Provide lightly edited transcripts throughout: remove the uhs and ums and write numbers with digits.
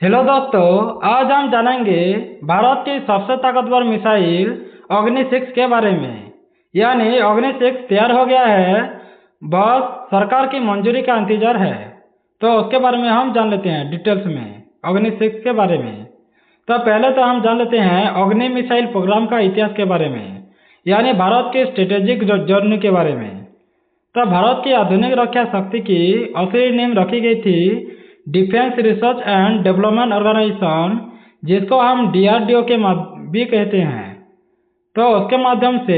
Hello दोस्तों, आज हम जानेंगे भारत की सबसे ताकतवर मिसाइल अग्नि 6 के बारे में। यानी अग्नि 6 तैयार हो गया है, बस सरकार की मंजूरी का इंतजार है। तो उसके बारे में हम जान लेते हैं डिटेल्स में अग्नि 6 के बारे में। तो पहले तो हम जान लेते हैं अग्नि मिसाइल प्रोग्राम का इतिहास के बारे में, यानी भारत की स्ट्रेटेजिक जर्नी के बारे में। तो भारत की आधुनिक रक्षा शक्ति की असली नींव रखी गई थी defence research and development organisation, जिसको हम डीआरडीओ के भी कहते हैं। तो उसके माध्यम से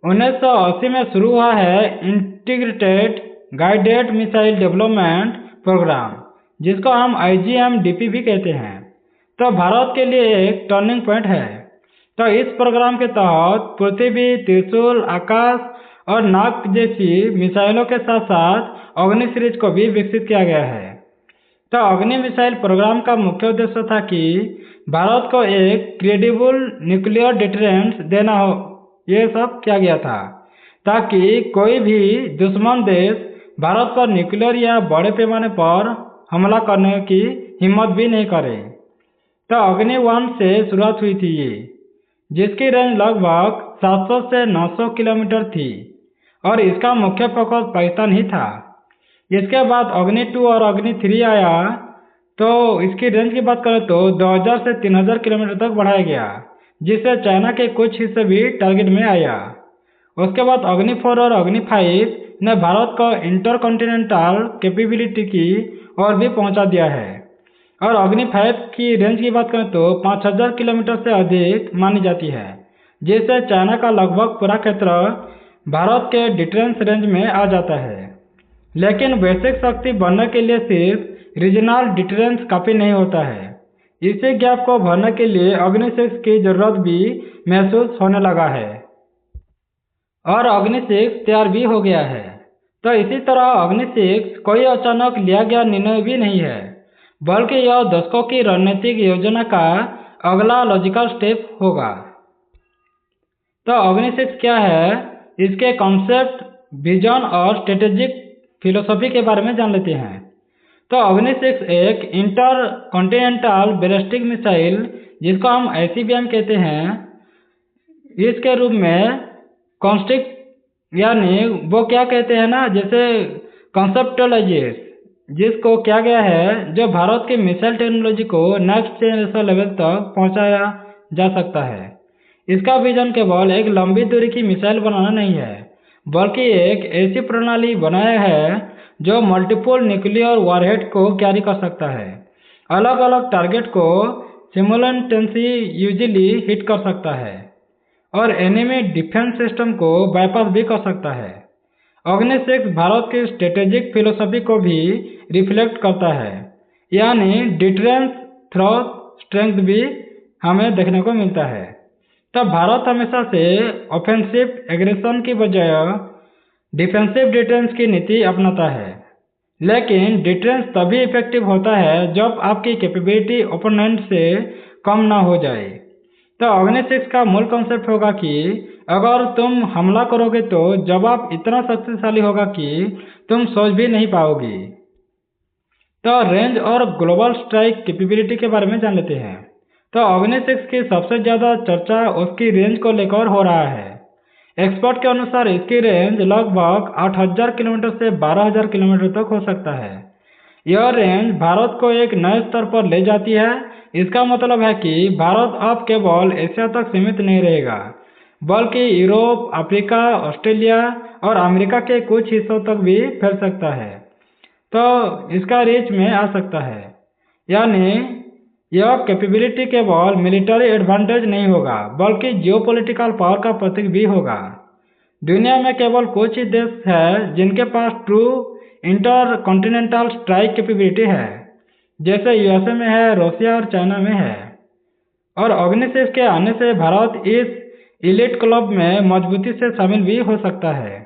1980 में शुरू हुआ है integrated guided missile development programme, जिसको हम IGMDP भी कहते हैं। तो भारत के लिए एक टर्निंग पॉइंट है। तो इस प्रोग्राम के तहत पृथ्वी, त्रिशूल, आकाश और नाग जैसी मिसाइलों के साथ साथ अग्नि सीरीज को भी विकसित किया गया है। तो अग्नि मिसाइल प्रोग्राम का मुख्य उद्देश्य था कि भारत को एक क्रेडिबल न्यूक्लियर डिटरेंस देना हो। ये सब किया गया था ताकि कोई भी दुश्मन देश भारत पर न्यूक्लियर या बड़े पैमाने पर हमला करने की हिम्मत भी नहीं करे। तो अग्नि 1 से शुरुआत हुई थी ये, जिसकी रेंज लगभग 700 से 900 किलोमीटर थी और इसका मुख्य फोकस पाकिस्तान ही था। इसके बाद अग्नि 2 और अग्नि 3 आया, तो इसकी रेंज की बात करें तो 2000 से 3000 किलोमीटर तक बढ़ाया गया, जिससे चाइना के कुछ हिस्से भी टारगेट में आया। उसके बाद अग्नि 4 और अग्नि 5 ने भारत को इंटरकॉन्टिनेंटल कैपेबिलिटी की ओर भी पहुंचा दिया है। और अग्नि 5 की रेंज की बात करें तो 5000 किलोमीटर से अधिक मानी जाती है, जिससे चाइना का लगभग पूरा क्षेत्र भारत के डिफेंस रेंज में आ जाता है। लेकिन वैश्विक शक्ति बनने के लिए सिर्फ रीजनल डिफरेंस काफ़ी नहीं होता है। इसी गैप को भरने के लिए अग्नि 6 की जरूरत भी महसूस होने लगा है और अग्नि 6 तैयार भी हो गया है। तो इसी तरह अग्नि 6 कोई अचानक लिया गया निर्णय भी नहीं है, बल्कि यह दशकों की रणनीतिक योजना का अगला लॉजिकल स्टेप होगा। तो अग्नि 6 क्या है, इसके कॉन्सेप्ट, विजन और स्ट्रेटेजिक फिलोसफी के बारे में जान लेते हैं। तो अग्नि 6 एक इंटर कॉन्टिनेंटल बैलिस्टिक मिसाइल, जिसको हम ICBM कहते हैं, इसके रूप में कॉन्स्ट्रिक्ट, यानी वो क्या कहते हैं ना, जैसे कॉन्सेप्टलाइजेस, जिसको किया गया है जो भारत की मिसाइल टेक्नोलॉजी को नेक्स्ट जनरेशन लेवल तक पहुंचाया जा सकता है। इसका विजन केवल एक लंबी दूरी की मिसाइल बनाना नहीं है, बल्कि एक ऐसी प्रणाली बनाया है जो मल्टीपल न्यूक्लियर वॉरहेड को कैरी कर सकता है, अलग अलग टारगेट को सिमुलेटेनियसली यूजली हिट कर सकता है और एनिमी डिफेंस सिस्टम को बाईपास भी कर सकता है। अग्नि 6 भारत की स्ट्रेटेजिक फिलोसफी को भी रिफ्लेक्ट करता है, यानी डिटरेंस थ्रेट स्ट्रेंथ भी हमें देखने को मिलता है। तब भारत हमेशा से ऑफेंसिव एग्रेशन की बजाय डिफेंसिव डिफेंस की नीति अपनाता है। लेकिन डिफेंस तभी इफेक्टिव होता है जब आपकी कैपेबिलिटी ओपोनेंट से कम ना हो जाए। तो अग्नि 6 का मूल कॉन्सेप्ट होगा कि अगर तुम हमला करोगे तो जवाब इतना शक्तिशाली होगा कि तुम सोच भी नहीं पाओगी। तो रेंज और ग्लोबल स्ट्राइक कैपेबिलिटी के बारे में जान लेते हैं। तो अग्नि 6 की सबसे ज़्यादा चर्चा उसकी रेंज को लेकर हो रहा है। एक्सपर्ट के अनुसार इसकी रेंज लगभग 8000 किलोमीटर से 12000 किलोमीटर तक हो सकता है। यह रेंज भारत को एक नए स्तर पर ले जाती है। इसका मतलब है कि भारत अब केवल एशिया तक सीमित नहीं रहेगा, बल्कि यूरोप, अफ्रीका, ऑस्ट्रेलिया और अमेरिका के कुछ हिस्सों तक भी फैल सकता है। तो इसका रीच में आ सकता है, यानी यह कैपेबिलिटी केवल मिलिट्री एडवांटेज नहीं होगा, बल्कि जियोपॉलिटिकल पावर का प्रतीक भी होगा। दुनिया में केवल कुछ ही देश हैं जिनके पास true intercontinental strike capability है, जैसे USA में है, रूसिया और चाइना में है। और अग्नि 6 के आने से भारत इस इलीट क्लब में मजबूती से शामिल भी हो सकता है।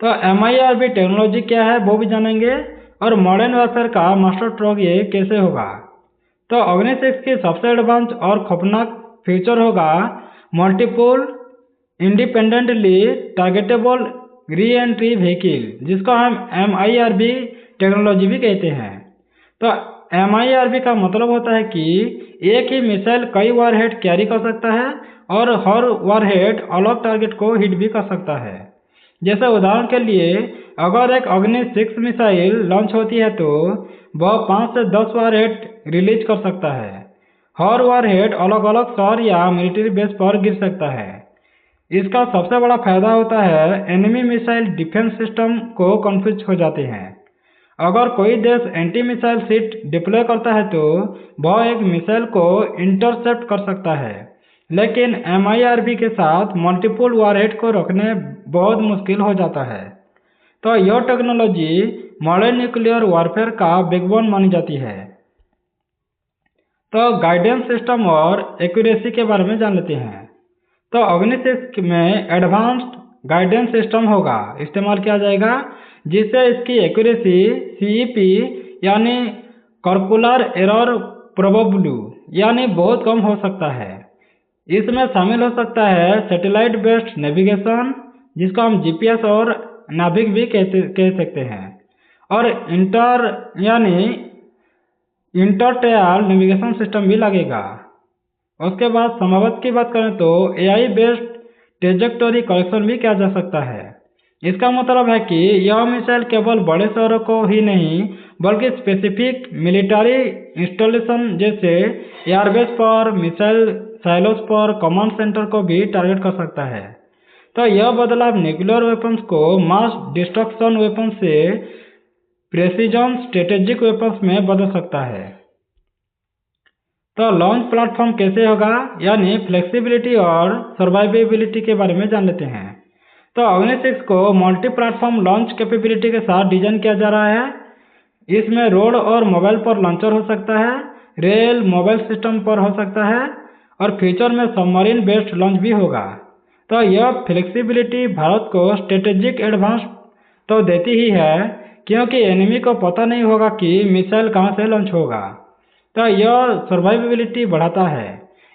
तो MIRV टेक्नोलॉजी क्या है वो भी जानेंगे, और मॉडर्न वॉरफेयर का मास्टर स्ट्रोक ये कैसे होगा। तो अग्नि 6 की सबसे एडवांस और खौफनाक फीचर होगा multiple independently targetable re entry vehicle, जिसको हम MIRV टेक्नोलॉजी भी कहते हैं। तो MIRV का मतलब होता है कि एक ही मिसाइल कई वॉरहेड कैरी कर सकता है और हर वॉरहेड अलग टारगेट को हिट भी कर सकता है। जैसे उदाहरण के लिए अगर एक अग्नि 6 मिसाइल लॉन्च होती है तो वह 5 से 10 वॉरहेड रिलीज कर सकता है। हर वॉरहेड अलग अलग शहर या मिलिट्री बेस पर गिर सकता है। इसका सबसे बड़ा फायदा होता है एनिमी मिसाइल डिफेंस सिस्टम को कंफ्यूज हो जाते हैं। अगर कोई देश एंटी मिसाइल सीट डिप्लॉय करता है तो वह एक मिसाइल को इंटरसेप्ट कर सकता है, लेकिन MIRV के साथ मल्टीपल वॉरहेड को रखने बहुत मुश्किल हो जाता है। तो यह टेक्नोलॉजी मॉडर्न न्यूक्लियर वॉरफेयर का बैकबोन मानी जाती है। तो गाइडेंस सिस्टम और एक्यूरेसी के बारे में जान लेते हैं। तो अग्नि 6 में एडवांस्ड गाइडेंस सिस्टम होगा इस्तेमाल किया जाएगा, जिससे इसकी एक्यूरेसी CEP यानी कर्कुलर एरर प्रोबेबिलिटी यानी बहुत कम हो सकता है। इसमें शामिल हो सकता है सैटेलाइट बेस्ड नेविगेशन, जिसको हम GPS और नाभिक भी कह सकते हैं, और इंटरटेल नेविगेशन सिस्टम भी लगेगा। उसके बाद संभवत की बात करें तो AI बेस्ड ट्रेजेक्टोरी करेक्शन भी किया जा सकता है। इसका मतलब है कि यह मिसाइल केवल बड़े शहरों को ही नहीं बल्कि स्पेसिफिक मिलिट्री इंस्टॉलेशन जैसे एयरबेस पर, मिसाइल साइलोस पर, कमांड सेंटर को भी टारगेट कर सकता है। तो यह बदलाव न्यूक्लियर वेपन्स को मास डिस्ट्रक्शन वेपन्स से प्रेसिजन स्ट्रेटेजिक वेपन्स में बदल सकता है। तो लॉन्च प्लेटफॉर्म कैसे होगा, यानी फ्लेक्सिबिलिटी और सर्वाइवेबिलिटी के बारे में जान लेते हैं। तो अग्नि 6 को मल्टी प्लेटफॉर्म लॉन्च कैपेबिलिटी के साथ डिजाइन किया जा रहा है। इसमें रोड और मोबाइल पर लॉन्चर हो सकता है, रेल मोबाइल सिस्टम पर हो सकता है, और फ्यूचर में सबमरीन बेस्ड लॉन्च भी होगा। तो यह फ्लेक्सिबिलिटी भारत को स्ट्रेटेजिक एडवांस तो देती ही है, क्योंकि एनिमी को पता नहीं होगा कि मिसाइल कहां से लॉन्च होगा। तो यह सर्वाइवेबिलिटी बढ़ाता है,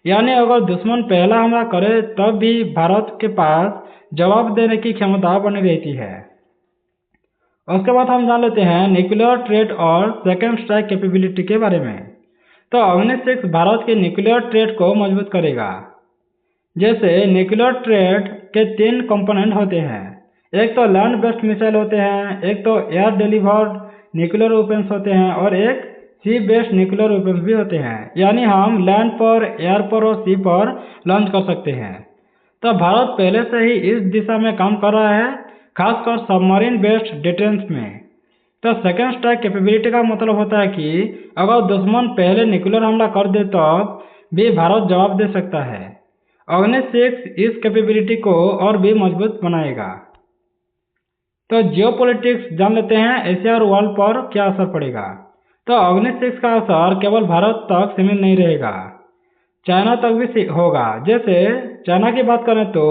यानी अगर दुश्मन पहला हमला करे तब भी भारत के पास जवाब देने की क्षमता बनी रहती है। उसके बाद हम जान लेते हैं न्यूक्लियर थ्रेट और सेकेंड स्ट्राइक कैपेबिलिटी के बारे में। तो अग्नि 6 भारत के न्यूक्लियर थ्रेट को मजबूत करेगा। जैसे न्यूक्लियर थ्रेट के 3 कंपोनेंट होते हैं, एक तो लैंड बेस्ड मिसाइल होते हैं, एक तो एयर डिलीवर्ड न्यूक्लियर वेपन्स होते हैं, और एक सी बेस्ड न्यूक्लियर वेपन्स भी होते हैं, यानी हम लैंड पर, एयर पर और सी पर लॉन्च कर सकते हैं। तो भारत पहले से ही इस दिशा में काम कर रहा है, खासकर सबमरीन बेस्ड डिफेंस में। तो सेकेंड स्ट्राइक कैपेबिलिटी का मतलब होता है कि अगर दुश्मन पहले न्यूक्लियर हमला कर दे तब भी भारत जवाब दे सकता है। अग्नि 6 इस कैपेबिलिटी को और भी मजबूत बनाएगा। तो जियोपॉलिटिक्स जान लेते हैं, एशिया और वर्ल्ड पर क्या असर पड़ेगा। तो अग्नि 6 का असर केवल भारत तक सीमित नहीं रहेगा, चाइना तक भी होगा। जैसे चाइना की बात करें तो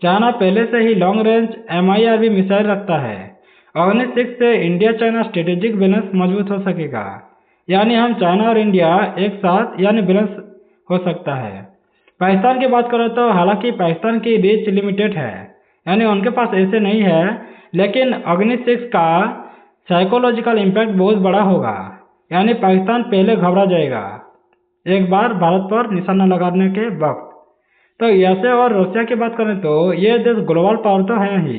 चाइना पहले से ही लॉन्ग रेंज MIRV मिसाइल रखता है। अग्नि 6 से इंडिया चाइना स्ट्रेटेजिक बैलेंस मजबूत हो सकेगा, यानी हम चाइना और इंडिया एक साथ यानी बैलेंस हो सकता है। पाकिस्तान की बात करें तो हालांकि पाकिस्तान की रीच लिमिटेड है, यानी उनके पास ऐसे नहीं है, लेकिन अग्नि 6 का साइकोलॉजिकल इम्पैक्ट बहुत बड़ा होगा, यानी पाकिस्तान पहले घबरा जाएगा एक बार भारत पर निशाना लगाने के वक्त। तो यूएसए और रशिया की बात करें तो ये देश ग्लोबल पावर तो है ही,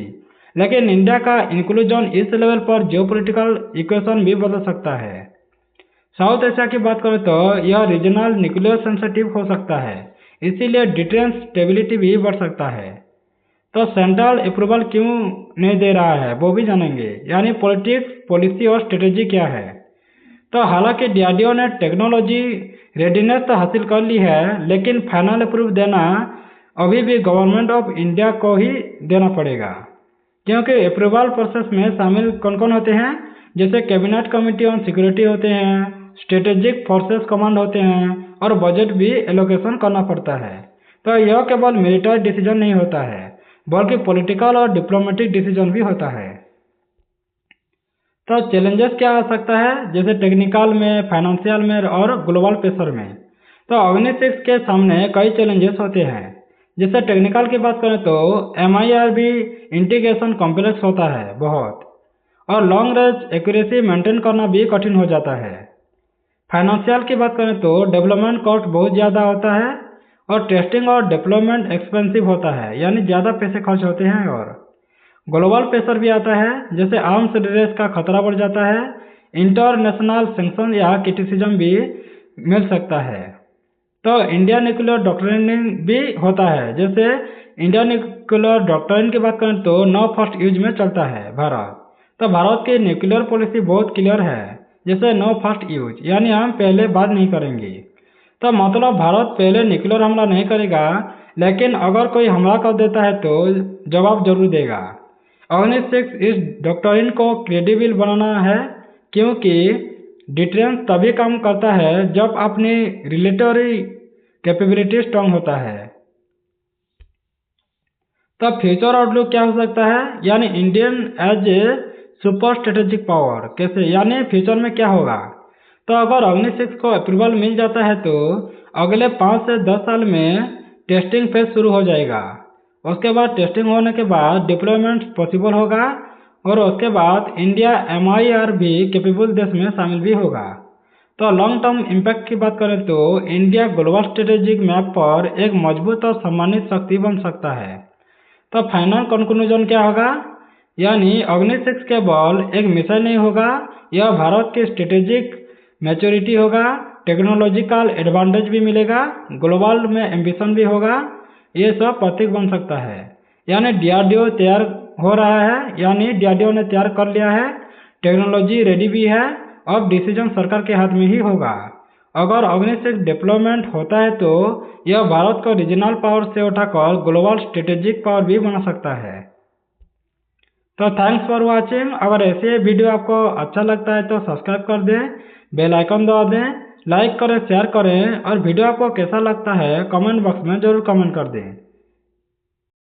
लेकिन इंडिया का इंक्लूजन इस लेवल पर जियोपॉलिटिकल इक्वेशन भी बदल सकता है। साउथ एशिया की बात करें तो यह रीजनल न्यूक्लियर सेंसिटिव हो सकता है, इसीलिए डिफेंस स्टेबिलिटी भी बढ़ सकता है। तो सेंट्रल अप्रूवल क्यों नहीं दे रहा है वो भी जानेंगे, यानी पॉलिटिक्स, पॉलिसी और स्ट्रेटेजी क्या है। तो हालांकि DRDO ने टेक्नोलॉजी रेडीनेस तो हासिल कर ली है, लेकिन फाइनल अप्रूव देना अभी भी गवर्नमेंट ऑफ इंडिया को ही देना पड़ेगा, क्योंकि अप्रूवल प्रोसेस में शामिल कौन कौन होते हैं, जैसे कैबिनेट कमेटी ऑन सिक्योरिटी होते हैं, स्ट्रेटेजिक फोर्सेस कमांड होते हैं, और बजट भी एलोकेशन करना पड़ता है। तो यह केवल मिलिट्री डिसीजन नहीं होता है, बल्कि पॉलिटिकल और डिप्लोमेटिक डिसीजन भी होता है। तो चैलेंजेस क्या आ सकता है, जैसे टेक्निकल में, फाइनेंशियल में और ग्लोबल प्रेशर में। तो अग्नि 6 के सामने कई चैलेंजेस होते हैं। जैसे टेक्निकल की बात करें तो MIRV इंटीग्रेशन कॉम्प्लेक्स होता है बहुत, और लॉन्ग रेंज एक्यूरेसी मेंटेन करना भी कठिन हो जाता है। फाइनेंशियल की बात करें तो डेवलपमेंट कॉस्ट बहुत ज़्यादा होता है और टेस्टिंग और डेवलपमेंट एक्सपेंसिव होता है, यानी ज़्यादा पैसे खर्च होते हैं। और ग्लोबल प्रेशर भी आता है, जैसे आर्म्स रेस का खतरा बढ़ जाता है, इंटरनेशनल सैंक्शन या क्रिटिसिज्म भी मिल सकता है। तो इंडिया न्यूक्लियर डॉक्ट्रिन भी होता है, जैसे इंडिया न्यूक्लियर डॉक्ट्रिन की बात करें तो नो फर्स्ट यूज में चलता है भारत। तो भारत की न्यूक्लियर पॉलिसी बहुत क्लियर है, जैसे नो फर्स्ट यूज, यानी हम पहले बात नहीं करेंगे। तो मतलब भारत पहले न्यूक्लियर हमला नहीं करेगा, लेकिन अगर कोई हमला कर देता है तो जवाब जरूर देगा। अग्नि 6 इस डॉक्ट्रिन को क्रेडिबल बनाना है, क्योंकि डिटेरेंस तभी काम करता है जब अपनी रिलेटरी कैपेबिलिटी स्ट्रांग होता है। तब फ्यूचर आउटलुक क्या हो सकता है, यानी Indian as a super strategic power कैसे, यानी फ्यूचर में क्या होगा। तो अगर अग्नि 6 को अप्रूवल मिल जाता है तो अगले 5 से 10 साल में टेस्टिंग फेज शुरू हो जाएगा। उसके बाद टेस्टिंग होने के बाद डिप्लॉयमेंट पॉसिबल होगा, और उसके बाद इंडिया MIR भी कैपेबल देश में शामिल भी होगा। तो लॉन्ग टर्म इम्पैक्ट की बात करें तो इंडिया ग्लोबल स्ट्रेटेजिक मैप पर एक मजबूत और सम्मानित शक्ति बन सकता है। तो फाइनल कंक्लूजन क्या होगा, यानी अग्नि 6 केवल एक मिसाइल नहीं होगा, यह भारत की स्ट्रेटेजिक मैच्योरिटी होगा, टेक्नोलॉजिकल एडवांटेज भी मिलेगा, ग्लोबल में एम्बिशन भी होगा, ये सब प्रतीक बन सकता है। यानी DRDO तैयार हो रहा है, यानी DRDO ने तैयार कर लिया है, टेक्नोलॉजी रेडी भी है, अब डिसीजन सरकार के हाथ में ही होगा। अगर अग्नि 6 डेवलपमेंट होता है तो यह भारत को रीजनल पावर से उठाकर ग्लोबल स्ट्रेटेजिक पावर भी बना सकता है। तो थैंक्स फॉर वॉचिंग। अगर ऐसे वीडियो आपको अच्छा लगता है तो सब्सक्राइब कर दें, बेल आइकन दबा दें, लाइक करें, शेयर करें, और वीडियो आपको कैसा लगता है कमेंट बॉक्स में जरूर कमेंट कर दें।